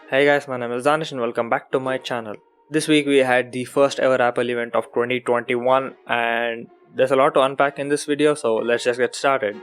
Hey guys, my name is Danish and welcome back to my channel. This week we had the first ever Apple event of 2021 and there's a lot to unpack in this video, so let's just get started.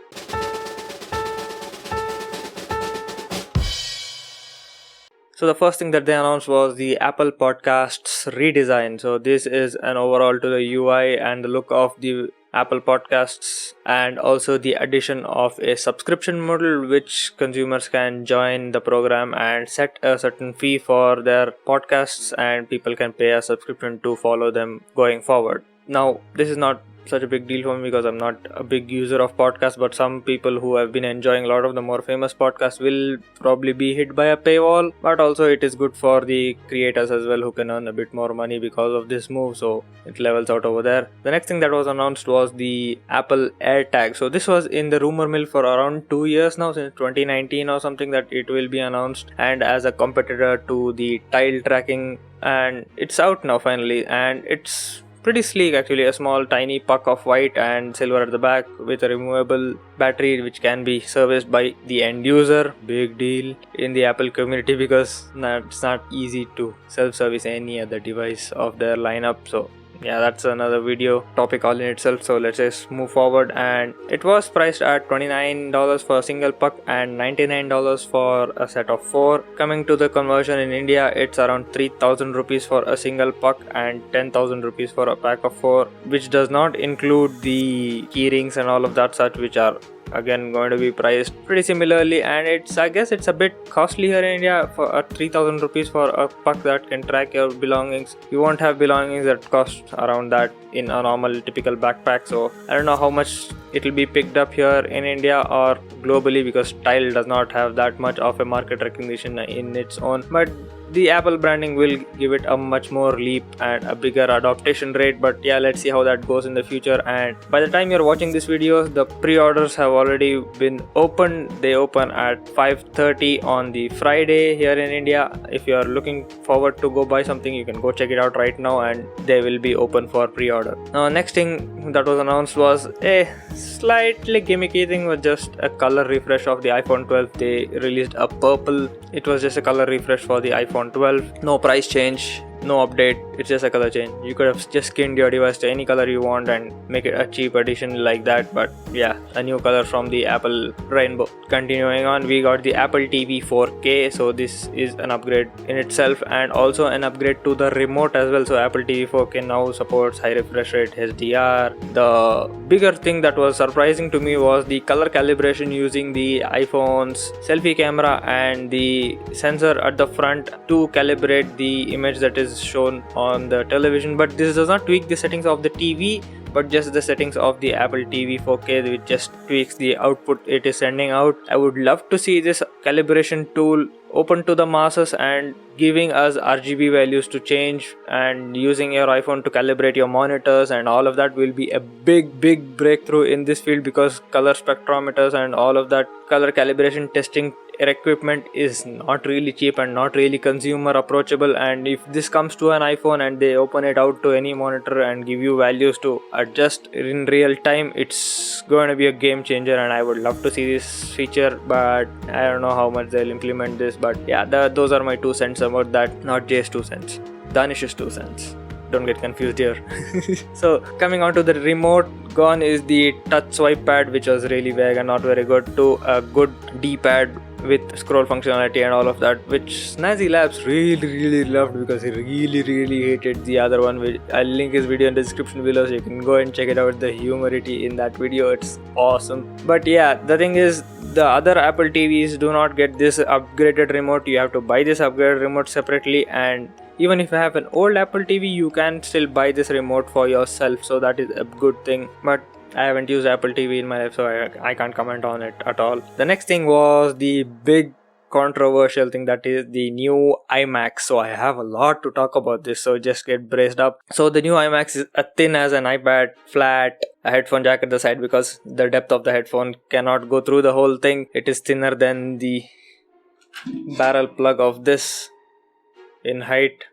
So the first thing that they announced was the Apple Podcasts redesign. So this is an overall to the UI and the look of the Apple Podcasts, and also the addition of a subscription model which consumers can join the program and set a certain fee for their podcasts, and people can pay a subscription to follow them going forward. Now, this is not such a big deal for me because I'm not a big user of podcasts, but some people who have been enjoying a lot of the more famous podcasts will probably be hit by a paywall. But also it is good for the creators as well, who can earn a bit more money because of this move, so it levels out over there. The next thing that was announced was the Apple AirTag. So this was in the rumor mill for around 2 years now, since 2019 or something, that it will be announced, and as a competitor to the Tile tracking, and it's out now finally, and it's pretty sleek actually. A small tiny puck of white and silver at the back with a removable battery which can be serviced by the end user. Big deal in the Apple community because it's not easy to self-service any other device of their lineup. So yeah, that's another video topic all in itself, so let's just move forward. And it was priced at $29 for a single puck and $99 for a set of 4. Coming to the conversion in India, it's around 3,000 rupees for a single puck and 10,000 rupees for a pack of 4, which does not include the keyrings and all of that such, which are again going to be priced pretty similarly. And I guess it's a bit costly here in India for 3,000 rupees for a puck that can track your belongings. You won't have belongings that cost around that in a normal typical backpack, so I don't know how much it will be picked up here in India or globally, because Tile does not have that much of a market recognition in its own. But the Apple branding will give it a much more leap and a bigger adoption rate. But yeah, let's see how that goes in the future. And by the time you're watching this video, the pre-orders have already been opened. They open at 5:30 on the Friday here in India. If you're looking forward to go buy something, you can go check it out right now, and they will be open for pre-order. Now, next thing that was announced was a slightly gimmicky thing, was just a color refresh of the iPhone 12. They released a purple. It was just a color refresh for the iPhone 12. No price change, no update, it's just a color change. You could have just skinned your device to any color you want and make it a cheap edition like that, but yeah, a new color from the Apple rainbow. Continuing on, we got the Apple TV 4K. So this is an upgrade in itself, and also an upgrade to the remote as well. So Apple TV 4K now supports high refresh rate HDR. The bigger thing that was surprising to me was the color calibration using the iPhone's selfie camera and the sensor at the front to calibrate the image that is shown on the television. But this does not tweak the settings of the TV, but just the settings of the Apple TV 4K, which just tweaks the output it is sending out. I would love to see this calibration tool open to the masses and giving us RGB values to change, and using your iPhone to calibrate your monitors, and all of that will be a big breakthrough in this field, because color spectrometers and all of that color calibration testing equipment is not really cheap and not really consumer approachable. And if this comes to an iPhone and they open it out to any monitor and give you values to adjust in real time, it's going to be a game changer, and I would love to see this feature, but I don't know how much they'll implement this. But yeah, those are my 2 cents about that. Not Jay's 2 cents, Danish's 2 cents. Don't get confused here. So coming on to the remote, gone is the touch swipe pad, which was really vague and not very good, to a good D-pad with scroll functionality and all of that, which Snazzy Labs really loved, because he really hated the other one. I'll link his video in the description below, so you can go and check it out. The humority in that video, it's awesome. But yeah, the thing is, the other Apple TVs do not get this upgraded remote. You have to buy this upgraded remote separately, and even if you have an old Apple TV, you can still buy this remote for yourself, so that is a good thing. But I haven't used Apple TV in my life, so I can't comment on it at all. The next thing was the big controversial thing, that is the new iMac. So I have a lot to talk about this, so just get braced up. So the new iMac is as thin as an iPad, flat, a headphone jack at the side, because the depth of the headphone cannot go through the whole thing. It is thinner than the barrel plug of this in height.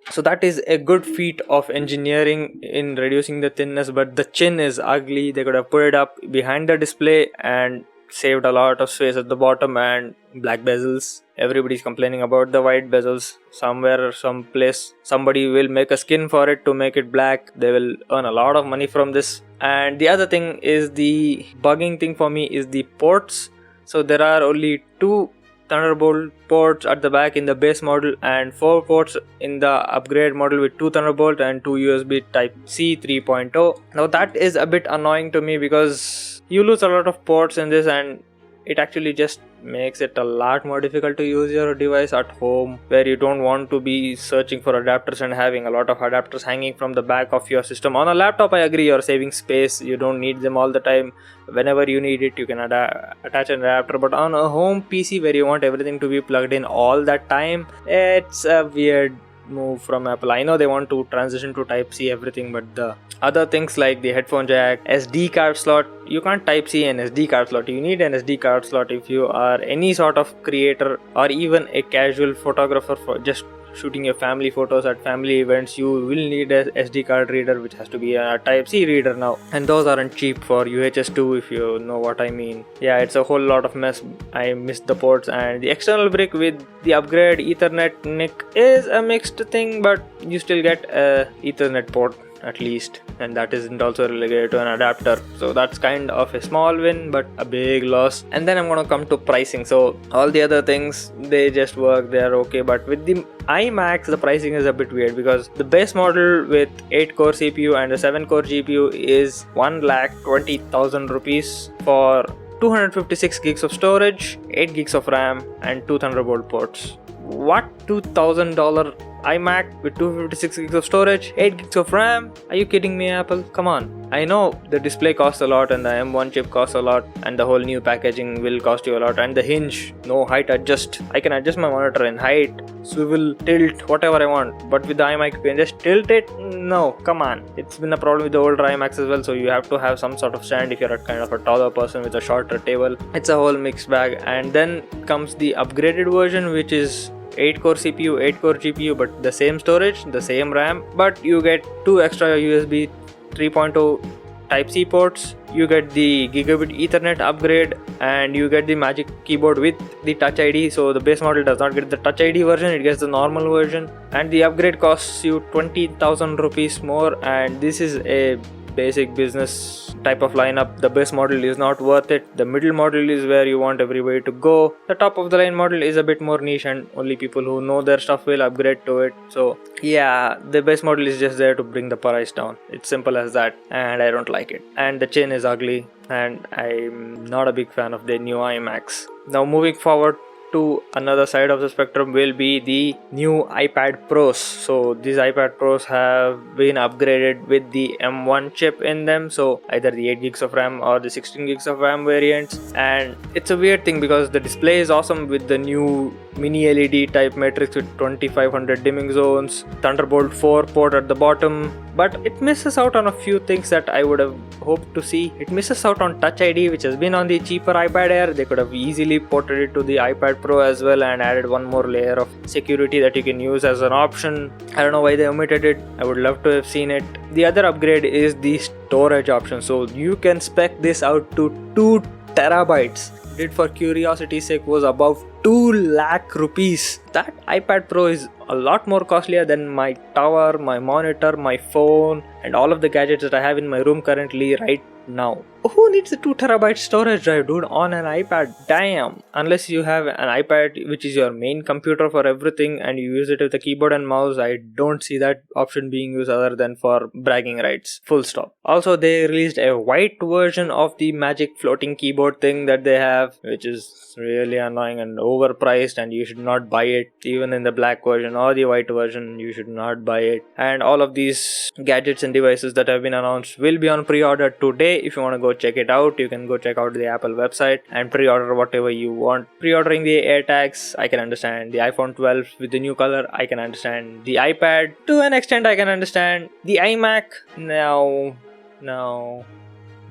So that is a good feat of engineering in reducing the thinness, but the chin is ugly. They could have put it up behind the display and saved a lot of space at the bottom, and black bezels. Everybody's complaining about the white bezels. Somewhere, someplace, somebody will make a skin for it to make it black. They will earn a lot of money from this. And the other thing is, the bugging thing for me is the ports. So there are only 2 Thunderbolt ports at the back in the base model and 4 ports in the upgrade model with 2 Thunderbolt and 2 USB Type-C 3.0. Now that is a bit annoying to me because you lose a lot of ports in this, and it actually just makes it a lot more difficult to use your device at home, where you don't want to be searching for adapters and having a lot of adapters hanging from the back of your system. On a laptop, I agree, you're saving space, you don't need them all the time. Whenever you need it, you can attach an adapter, but on a home PC where you want everything to be plugged in all that time, it's a weird move from Apple. I know they want to transition to Type-C everything, but the other things like the headphone jack, SD card slot, you can't Type-C an SD card slot. You need an SD card slot if you are any sort of creator or even a casual photographer for just shooting your family photos at family events. You will need a SD card reader, which has to be a Type-C reader now, and those aren't cheap for UHS 2, if you know what I mean. Yeah, it's a whole lot of mess. I missed the ports, and the external brick with the upgrade Ethernet NIC is a mixed thing, but you still get a Ethernet port at least, and that isn't also relegated to an adapter, so that's kind of a small win but a big loss. And then I'm gonna come to pricing. So all the other things, they just work, they're okay, but with the iMacs the pricing is a bit weird because the base model with 8 core CPU and a 7 core GPU is 1,20,000 rupees for 256 gigs of storage, 8 gigs of RAM and 2 Thunderbolt ports. What? $2,000 iMac with 256 gigs of storage, 8 gigs of RAM? Are you kidding me, Apple? Come on. I know the display costs a lot and the M1 chip costs a lot and the whole new packaging will cost you a lot, and the hinge, no height adjust. I can adjust my monitor in height, swivel, tilt, whatever I want, but with the iMac you can just tilt it? No, come on. It's been a problem with the older iMacs as well, so you have to have some sort of stand if you're a kind of a taller person with a shorter table. It's a whole mixed bag. And then comes the upgraded version, which is 8 core CPU, 8 core GPU, but the same storage, the same RAM, but you get 2 extra USB 3.0 Type-C ports, you get the Gigabit Ethernet upgrade, and you get the Magic Keyboard with the Touch ID. So the base model does not get the Touch ID version, it gets the normal version, and the upgrade costs you 20,000 rupees more, and this is a basic business type of lineup. The base model is not worth it. The middle model is where you want everybody to go. The top of the line model is a bit more niche and only people who know their stuff will upgrade to it. So yeah, the base model is just there to bring the price down. It's simple as that, and I don't like it. And the chin is ugly, and I'm not a big fan of the new iMacs. Now moving forward to another side of the spectrum will be the new iPad Pros. So these iPad Pros have been upgraded with the M1 chip in them, so either the 8 gigs of RAM or the 16 gigs of RAM variants. And it's a weird thing because the display is awesome with the new mini LED type matrix with 2500 dimming zones, Thunderbolt 4 port at the bottom, but it misses out on a few things that I would have hoped to see. It misses out on Touch ID, which has been on the cheaper iPad Air. They could have easily ported it to the iPad Pro as well and added one more layer of security that you can use as an option. I don't know why they omitted it. I would love to have seen it. The other upgrade is the storage option. So you can spec this out to 2 terabytes. It, for curiosity's sake, was above 2 lakh rupees. That iPad Pro is a lot more costlier than my tower, my monitor, my phone, and all of the gadgets that I have in my room currently right now. Who needs a 2 terabyte storage drive, dude, on an iPad? Damn. Unless you have an iPad which is your main computer for everything and you use it with a keyboard and mouse, I don't see that option being used other than for bragging rights. Full stop. Also, they released a white version of the Magic floating keyboard thing that they have, which is really annoying and overpriced, and you should not buy it. Even in the black version or the white version, you should not buy it. And all of these gadgets and devices that have been announced will be on pre-order today. If you want to go check it out, you can go check out the Apple website and pre-order whatever you want. Pre-ordering the AirTags, I can understand. The iPhone 12 with the new color, I can understand. The iPad, to an extent, I can understand. The iMac, no,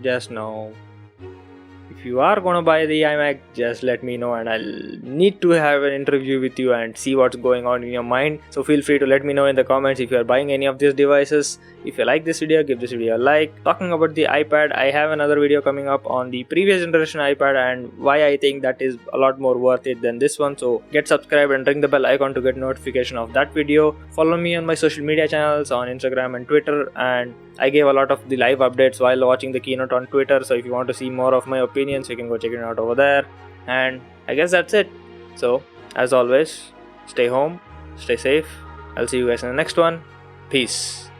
just no. If you are gonna buy the iMac, just let me know and I'll need to have an interview with you and see what's going on in your mind. So feel free to let me know in the comments if you are buying any of these devices. If you like this video, give this video a like. Talking about the iPad, I have another video coming up on the previous generation iPad and why I think that is a lot more worth it than this one. So get subscribed and ring the bell icon to get notification of that video. Follow me on my social media channels on Instagram and Twitter, and I gave a lot of the live updates while watching the keynote on Twitter, so if you want to see more of my opinions, you can go check it out over there. And I guess that's it. So, as always, stay home, stay safe. I'll see you guys in the next one. Peace.